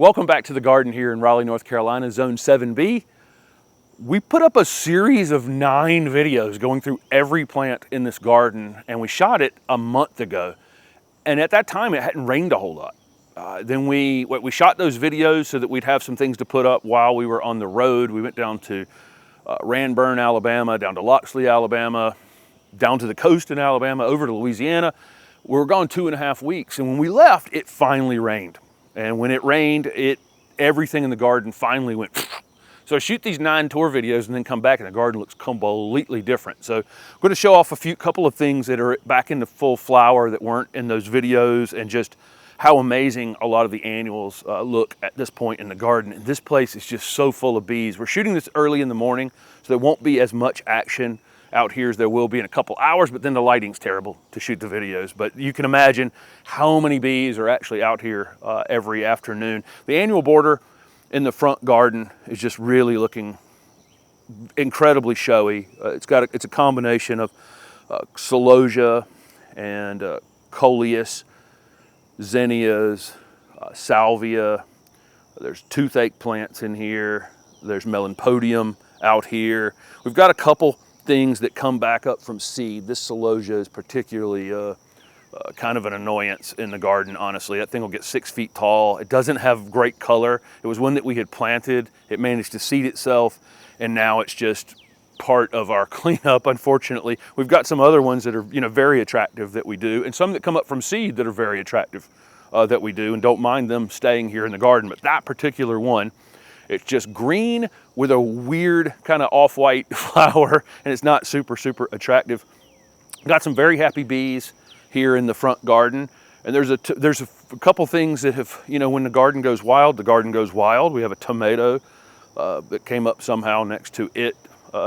Welcome back to the garden here in Raleigh, North Carolina, Zone 7B. We put up a series of 9 videos going through every plant in this garden, and we shot it a month ago. And at that time, it hadn't rained a whole lot. Then we shot those videos so that we'd have some things to put up while we were on the road. We went down to Ranburne, Alabama, down to Loxley, Alabama, down to the coast in Alabama, over to Louisiana. We were gone 2.5 weeks, and when we left, it finally rained. And when it rained, everything in the garden finally went. So I shoot these 9 tour videos and then come back and the garden looks completely different. So I'm going to show off couple of things that are back into full flower that weren't in those videos, and just how amazing a lot of the annuals look at this point in the garden. And this place is just so full of bees. We're shooting this early in the morning, so there won't be as much action out here as there will be in a couple hours, but then the lighting's terrible to shoot the videos. But you can imagine how many bees are actually out here every afternoon. The annual border in the front garden is just really looking incredibly showy. It's a combination of celosia and coleus, zinnias, salvia. There's toothache plants in here. There's melanpodium out here. We've got a couple things that come back up from seed. This celosia is particularly kind of an annoyance in the garden, honestly. That thing will get 6 feet tall. It doesn't have great color. It was one that we had planted. It managed to seed itself, and now it's just part of our cleanup, unfortunately. We've got some other ones that are very attractive that we do, and some that come up from seed that are very attractive that we do, and don't mind them staying here in the garden. But that particular one, it's just green with a weird kind of off-white flower, and it's not super attractive. Got some very happy bees here in the front garden, and there's a couple things that have, when the garden goes wild, the garden goes wild. We have a tomato that came up somehow next to it,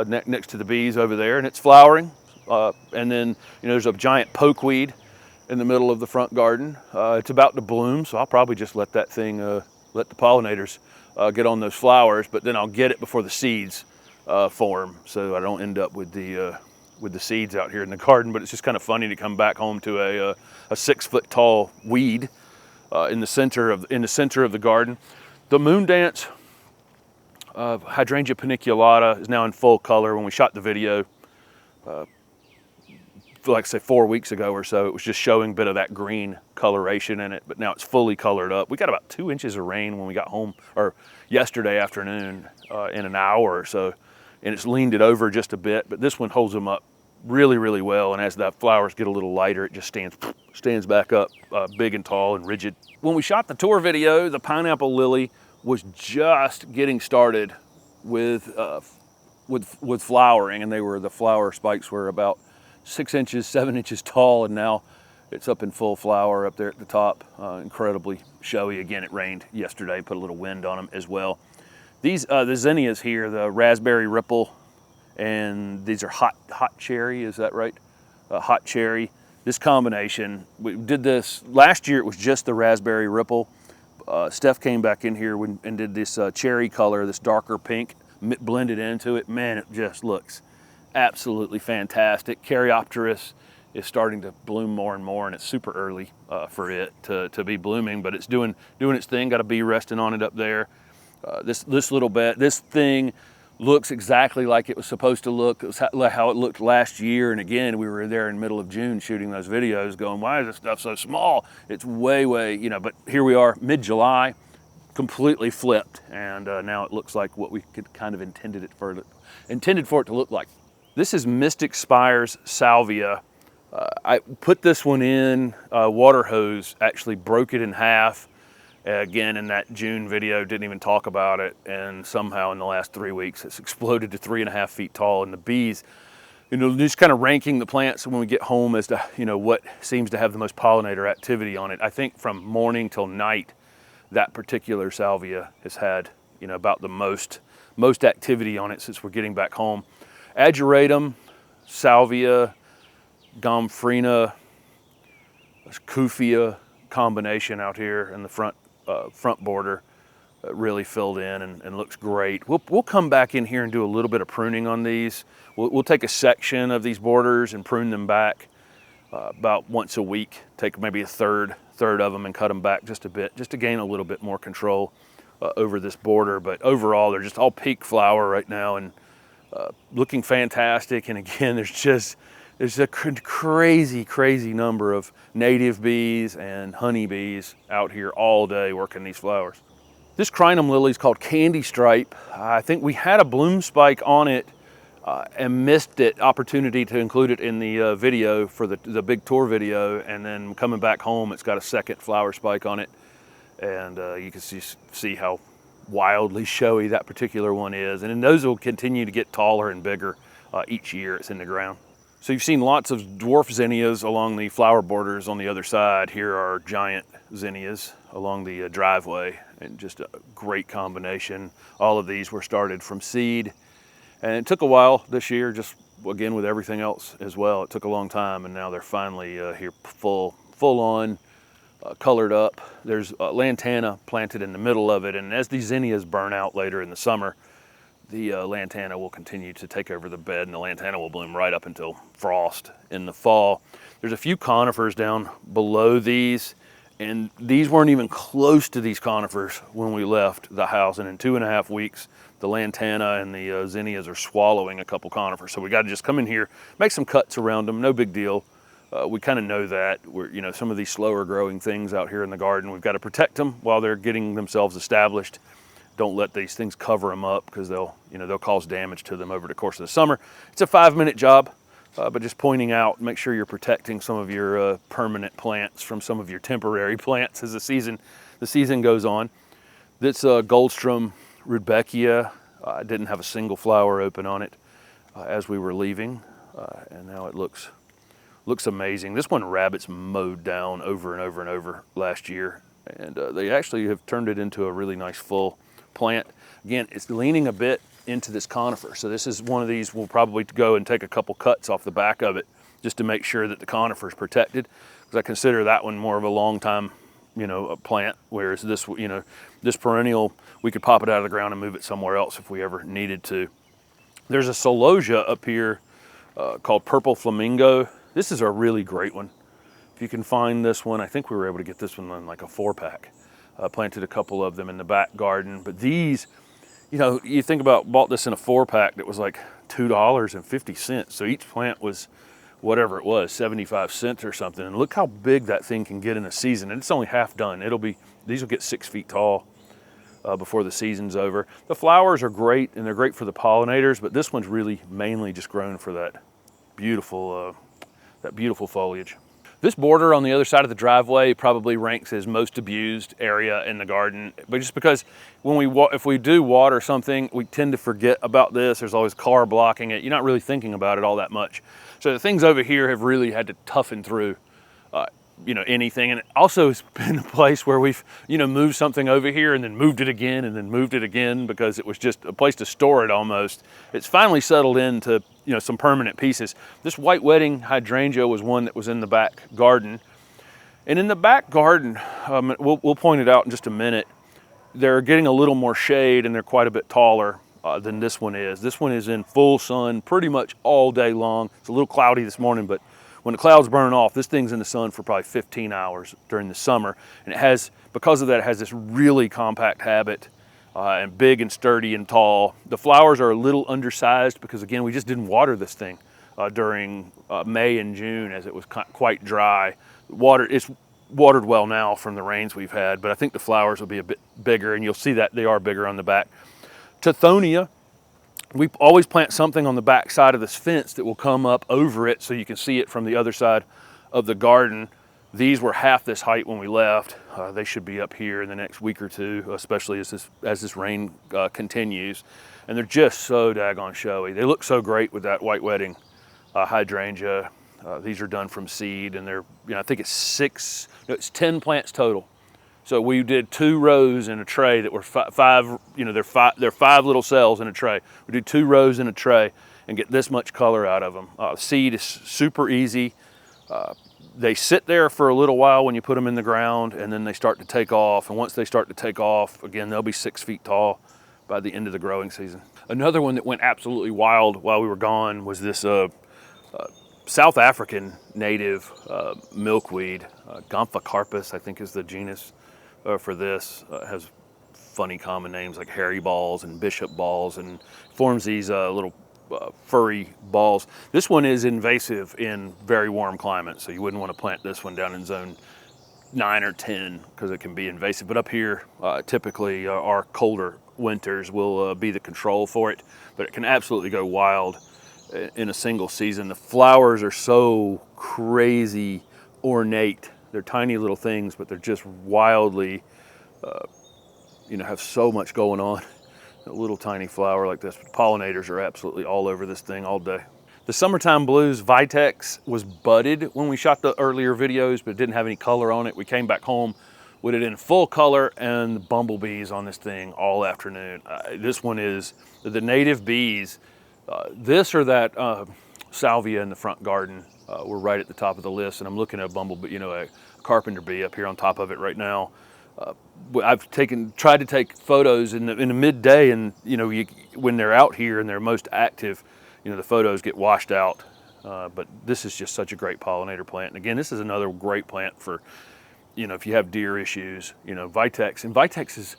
next to the bees over there, and it's flowering. And then there's a giant pokeweed in the middle of the front garden. It's about to bloom, so I'll probably just let that thing, let the pollinators get on those flowers, but then I'll get it before the seeds form, so I don't end up with the seeds out here in the garden. But it's just kind of funny to come back home to a 6 foot tall weed in the center of the garden. The moon dance Hydrangea paniculata is now in full color. When we shot the video, like I say, 4 weeks ago or so, it was just showing a bit of that green coloration in it, but now it's fully colored up. We got about 2 inches of rain when we got home, or yesterday afternoon, in an hour or so, and it's leaned it over just a bit, but this one holds them up really well, and as the flowers get a little lighter, it just stands back up big and tall and rigid. When we shot the tour video, the pineapple lily was just getting started with flowering, and the flower spikes were about 6 inches, 7 inches tall, and now it's up in full flower up there at the top. Incredibly showy. Again, it rained yesterday, put a little wind on them as well. These, the zinnias here, the raspberry ripple, and these are hot cherry, is that right? Hot cherry. This combination, we did this last year. It was just the raspberry ripple. Steph came back in here and did this cherry color, this darker pink, blended into it. Man, it just looks absolutely fantastic. Caryopteris is starting to bloom more and more, and it's super early for it to be blooming, but it's doing its thing. Got a bee resting on it up there. This thing looks exactly like it was supposed to look. It was how it looked last year, and again, we were there in the middle of June shooting those videos going, why is this stuff so small? It's way, but here we are, mid-July, completely flipped, and now it looks like what we could kind of intended for it to look like. This is Mystic Spire's salvia. I put this one in, water hose actually broke it in half. Again, in that June video, didn't even talk about it, and somehow in the last 3 weeks, it's exploded to 3.5 feet tall, and the bees, just kind of ranking the plants when we get home as to, what seems to have the most pollinator activity on it. I think from morning till night, that particular salvia has had, about the most activity on it since we're getting back home. Ageratum, salvia, gomphrena, kufia combination out here in the front border, really filled in and looks great. We'll come back in here and do a little bit of pruning on these. We'll take a section of these borders and prune them back about once a week. Take maybe a third third of them and cut them back just a bit, just to gain a little bit more control over this border. But overall, they're just all peak flower right now and looking fantastic. And again, there's a crazy number of native bees and honeybees out here all day working these flowers. This crinum lily is called Candy Stripe. I think we had a bloom spike on it and missed it opportunity to include it in the video for the big tour video, and then coming back home it's got a second flower spike on it, and you can see how wildly showy that particular one is. And then those will continue to get taller and bigger each year it's in the ground. So you've seen lots of dwarf zinnias along the flower borders on the other side. Here are giant zinnias along the driveway, and just a great combination. All of these were started from seed, and it took a while this year, just again with everything else as well. It took a long time, and now they're finally here full on, colored up. There's lantana planted in the middle of it, and as these zinnias burn out later in the summer, the lantana will continue to take over the bed, and the lantana will bloom right up until frost in the fall. There's a few conifers down below these, and these weren't even close to these conifers when we left the house. And in 2.5 weeks, the lantana and the zinnias are swallowing a couple conifers. So we got to just come in here, make some cuts around them, no big deal. We kind of know that. Some of these slower growing things out here in the garden, we've got to protect them while they're getting themselves established. Don't let these things cover them up, because they'll cause damage to them over the course of the summer. It's a 5-minute job, but just pointing out, make sure you're protecting some of your permanent plants from some of your temporary plants as the season goes on. This Goldstrom Rudbeckia didn't have a single flower open on it as we were leaving, and now it looks amazing. This one rabbits mowed down over and over last year, and they actually have turned it into a really nice full plant. Again, it's leaning a bit into this conifer, so this is one of these we'll probably go and take a couple cuts off the back of it just to make sure that the conifer is protected, because I consider that one more of a long time a plant, whereas this this perennial, we could pop it out of the ground and move it somewhere else if we ever needed to. There's a celosia up here called Purple Flamingo. This is a really great one. If you can find this one, I think we were able to get this one in like a 4-pack. Planted a couple of them in the back garden, but these, you think about, bought this in a 4-pack that was like $2.50. So each plant was whatever it was, 75 cents or something. And look how big that thing can get in a season. And it's only half done. These will get 6 feet tall before the season's over. The flowers are great, and they're great for the pollinators, but this one's really mainly just grown for that beautiful foliage. This border on the other side of the driveway probably ranks as most abused area in the garden, but just because if we do water something, we tend to forget about this. There's always car blocking it. You're not really thinking about it all that much. So the things over here have really had to toughen through anything. And it also has been a place where we've moved something over here and then moved it again and then moved it again, because it was just a place to store it almost. It's finally settled into some permanent pieces. This white wedding hydrangea was one that was in the back garden. And in the back garden, we'll point it out in just a minute, they're getting a little more shade and they're quite a bit taller than this one is. This one is in full sun pretty much all day long. It's a little cloudy this morning, but when the clouds burn off, this thing's in the sun for probably 15 hours during the summer. And because of that, it has this really compact habit, and big and sturdy and tall. The flowers are a little undersized because, again, we just didn't water this thing during May and June, as it was quite dry. It's watered well now from the rains we've had, but I think the flowers will be a bit bigger, and you'll see that they are bigger on the back. Tithonia, we always plant something on the back side of this fence that will come up over it so you can see it from the other side of the garden. These were half this height when we left. They should be up here in the next week or two, especially as this rain continues. And they're just so daggone showy. They look so great with that white wedding hydrangea. These are done from seed, and they're, I think it's 10 plants total. So we did 2 rows in a tray that were five, they're 5 little cells in a tray. We do 2 rows in a tray and get this much color out of them. Seed is super easy. They sit there for a little while when you put them in the ground, and then they start to take off. And once they start to take off, again, they'll be 6 feet tall by the end of the growing season. Another one that went absolutely wild while we were gone was this South African native milkweed, Gomphocarpus, I think is the genus for this. Has funny common names like hairy balls and bishop balls, and forms these little furry balls. This one is invasive in very warm climates, so you wouldn't want to plant this one down in zone 9 or 10 because it can be invasive. But up here, typically our colder winters will be the control for it, but it can absolutely go wild in a single season. The flowers are so crazy ornate. They're tiny little things, but they're just wildly, have so much going on. A little tiny flower like this. Pollinators are absolutely all over this thing all day. The summertime blues Vitex was budded when we shot the earlier videos, but it didn't have any color on it. We came back home with it in full color, and the bumblebees on this thing all afternoon. This one is the native bees. This or that salvia in the front garden were right at the top of the list, and I'm looking at a bumblebee, a carpenter bee up here on top of it right now. I've tried to take photos in the midday, and when they're out here and they're most active, the photos get washed out. But this is just such a great pollinator plant. And again, this is another great plant for, if you have deer issues, Vitex. And Vitex is,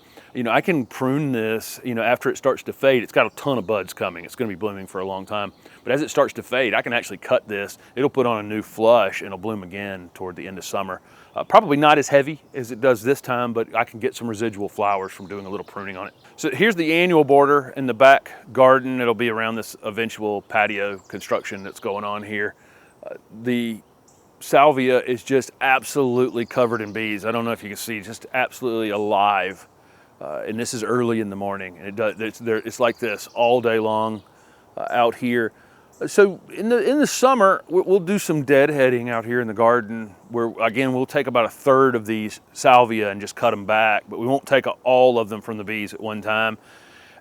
I can prune this, after it starts to fade. It's got a ton of buds coming. It's going to be blooming for a long time. But as it starts to fade, I can actually cut this. It'll put on a new flush and it'll bloom again toward the end of summer. Probably not as heavy as it does this time, but I can get some residual flowers from doing a little pruning on it. So here's the annual border in the back garden. It'll be around this eventual patio construction that's going on here. The salvia is just absolutely covered in bees. I don't know if you can see, just absolutely alive. And this is early in the morning, and it's like this all day long out here. So in the summer, we'll do some deadheading out here in the garden, where again we'll take about a third of these salvia and just cut them back, but we won't take all of them from the bees at one time.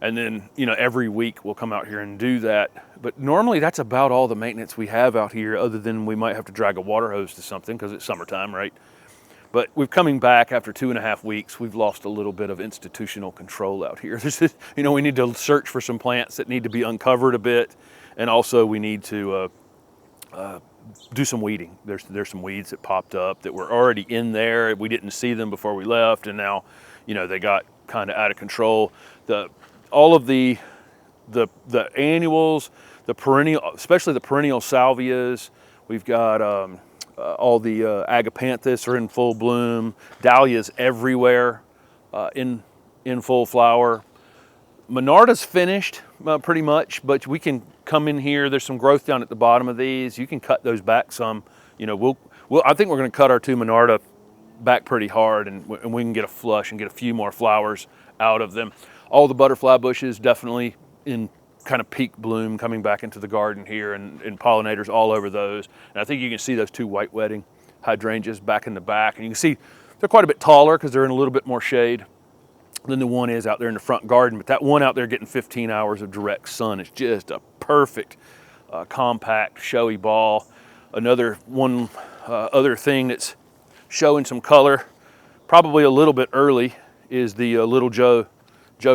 And then every week we'll come out here and do that. But normally that's about all the maintenance we have out here, other than we might have to drag a water hose to something because it's summertime, right? But we're coming back after 2.5 weeks. We've lost a little bit of institutional control out here. We need to search for some plants that need to be uncovered a bit. And also we need to do some weeding. There's some weeds that popped up that were already in there. We didn't see them before we left, and now, they got kind of out of control. All of the annuals, the perennial, especially the perennial salvias. We've got all the agapanthus are in full bloom. Dahlias everywhere in full flower. Monarda's finished pretty much, but we can come in here. There's some growth down at the bottom of these. You can cut those back some. I think we're going to cut our 2 Monarda back pretty hard, and we can get a flush and get a few more flowers out of them. All the butterfly bushes definitely in kind of peak bloom, coming back into the garden here, and pollinators all over those. And I think you can see those 2 white wedding hydrangeas back in the back, and you can see they're quite a bit taller because they're in a little bit more shade than the one is out there in the front garden. But that one out there getting 15 hours of direct sun is just a perfect, compact, showy ball. Another one, other thing that's showing some color, probably a little bit early, is the little Joe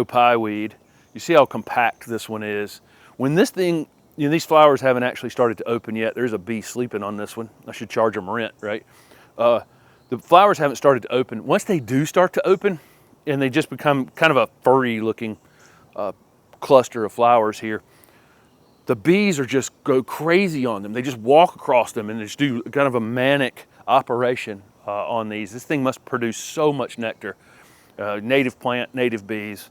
Pye weed. You see how compact this one is. When this thing, these flowers haven't actually started to open yet. There's a bee sleeping on this one. I should charge them rent, right? The flowers haven't started to open. Once they do start to open, and they just become kind of a furry looking cluster of flowers here, the bees are just go crazy on them. They just walk across them and just do kind of a manic operation on these. This thing must produce so much nectar. Native plant, native bees,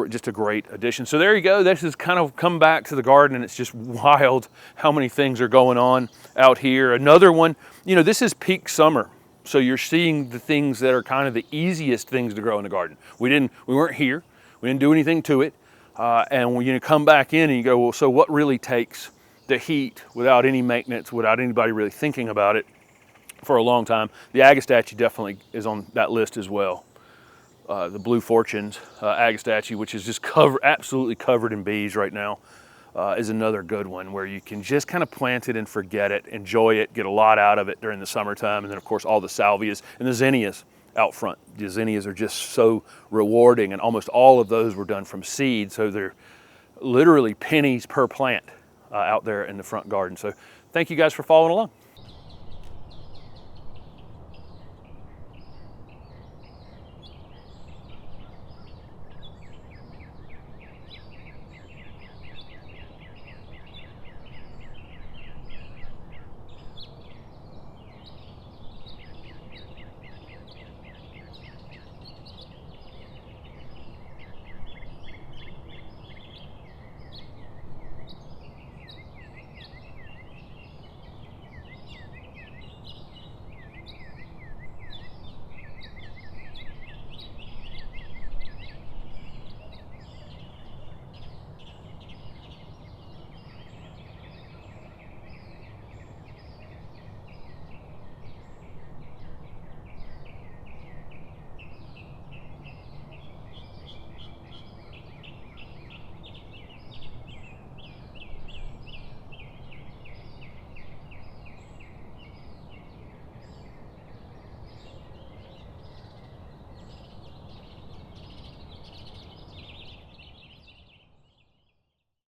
just a great addition. So there you go. This has kind of come back to the garden, and it's just wild how many things are going on out here. Another one, this is peak summer. So you're seeing the things that are kind of the easiest things to grow in the garden. We weren't here. We didn't do anything to it. And when you come back in and you go, well, so what really takes the heat without any maintenance, without anybody really thinking about it for a long time? The agastache definitely is on that list as well. The Blue Fortunes agastache, which is just absolutely covered in bees right now, is another good one where you can just kind of plant it and forget it, enjoy it, get a lot out of it during the summertime. And then of course all the salvias and the zinnias out front. The zinnias are just so rewarding, and almost all of those were done from seed. So they're literally pennies per plant out there in the front garden. So Thank you guys for following along.